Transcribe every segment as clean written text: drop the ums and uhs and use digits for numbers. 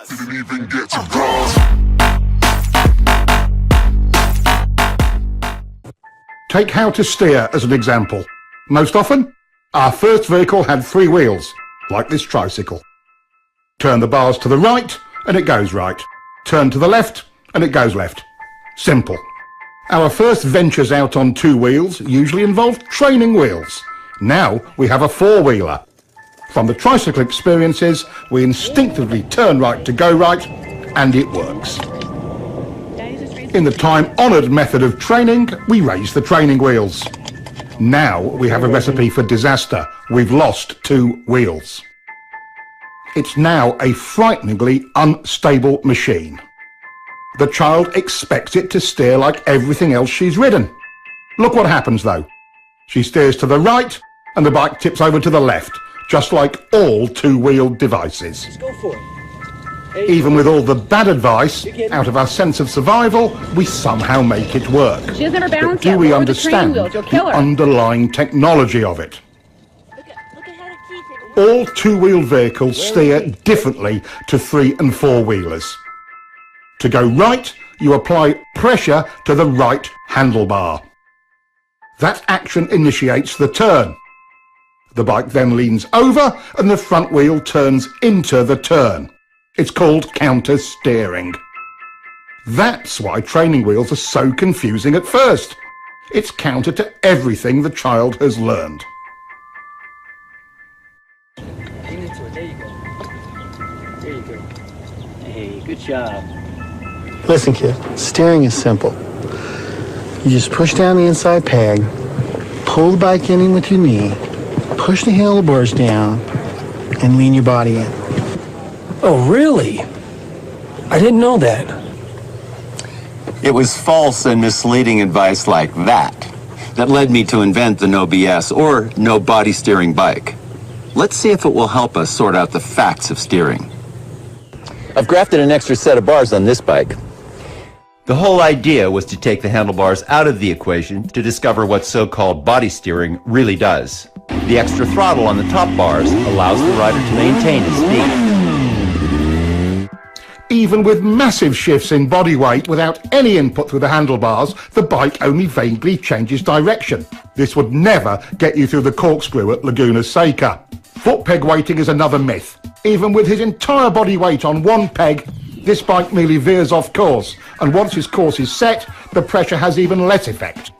Didn't even get to cross. Take how to steer as an example. Most often, our first vehicle had 3 wheels, like this tricycle. Turn the bars to the right, and it goes right. Turn to the left, and it goes left. Simple. Our first ventures out on 2 wheels usually involved training wheels. Now we have a 4-wheeler. From the tricycle experiences, we instinctively turn right to go right, and it works. In the time-honoured method of training, we raise the training wheels. Now we have a recipe for disaster. We've lost 2 wheels. It's now a frighteningly unstable machine. The child expects it to steer like everything else she's ridden. Look what happens though. She steers to the right and the bike tips over to the left, just like all 2-wheeled devices. Just go for it. Even with all the bad advice, out of our sense of survival, we somehow make it work. She doesn't ever balance But do yet. we Lower the training understand wheels, you'll the kill her. underlying technology of it? All 2-wheeled vehicles steer differently to 3- and 4-wheelers. To go right, you apply pressure to the right handlebar. That action initiates the turn. The bike then leans over and the front wheel turns into the turn. It's called counter-steering. That's why training wheels are so confusing at first. It's counter to everything the child has learned. There you go. There you go. Hey, good job. Listen, kid, steering is simple. You just push down the inside peg, pull the bike in with your knee, push the handlebars down, and lean your body in. Oh, really? I didn't know that. It was false and misleading advice like that led me to invent the no BS or no body steering bike. Let's see if it will help us sort out the facts of steering. I've grafted an extra set of bars on this bike. The whole idea was to take the handlebars out of the equation to discover what so-called body steering really does. The extra throttle on the top bars allows the rider to maintain his speed. Even with massive shifts in body weight without any input through the handlebars, the bike only vaguely changes direction. This would never get you through the corkscrew at Laguna Seca. Foot peg weighting is another myth. Even with his entire body weight on one peg, this bike merely veers off course, and once his course is set, the pressure has even less effect.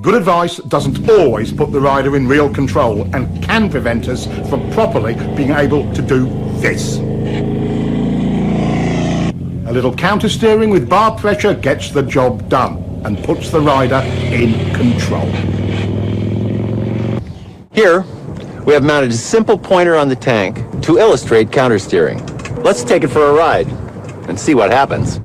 Good advice doesn't always put the rider in real control and can prevent us from properly being able to do this. A little counter-steering with bar pressure gets the job done and puts the rider in control. Here, we have mounted a simple pointer on the tank to illustrate counter-steering. Let's take it for a ride and see what happens.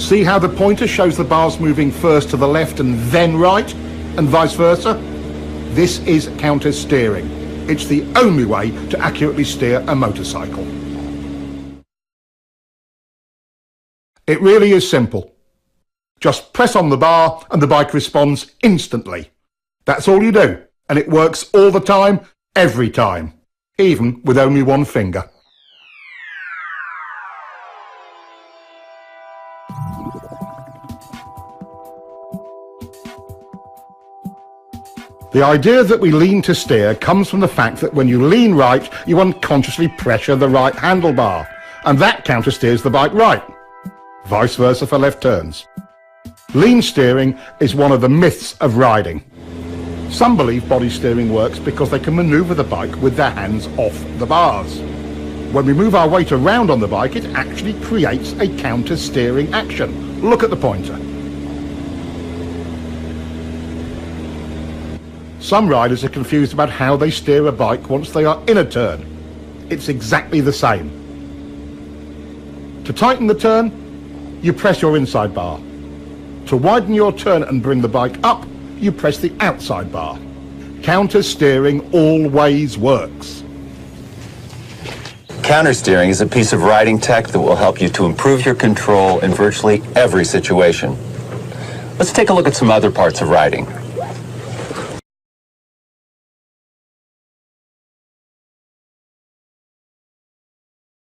See how the pointer shows the bars moving first to the left and then right, and vice versa? This is counter-steering. It's the only way to accurately steer a motorcycle. It really is simple. Just press on the bar and the bike responds instantly. That's all you do, and it works all the time, every time, even with only one finger. The idea that we lean to steer comes from the fact that when you lean right, you unconsciously pressure the right handlebar, and that counter-steers the bike right. Vice versa for left turns. Lean steering is one of the myths of riding. Some believe body steering works because they can maneuver the bike with their hands off the bars. When we move our weight around on the bike, it actually creates a counter-steering action. Look at the pointer. Some riders are confused about how they steer a bike once they are in a turn. It's exactly the same. To tighten the turn, you press your inside bar. To widen your turn and bring the bike up, you press the outside bar. Counter-steering always works. Counter-steering is a piece of riding tech that will help you to improve your control in virtually every situation. Let's take a look at some other parts of riding.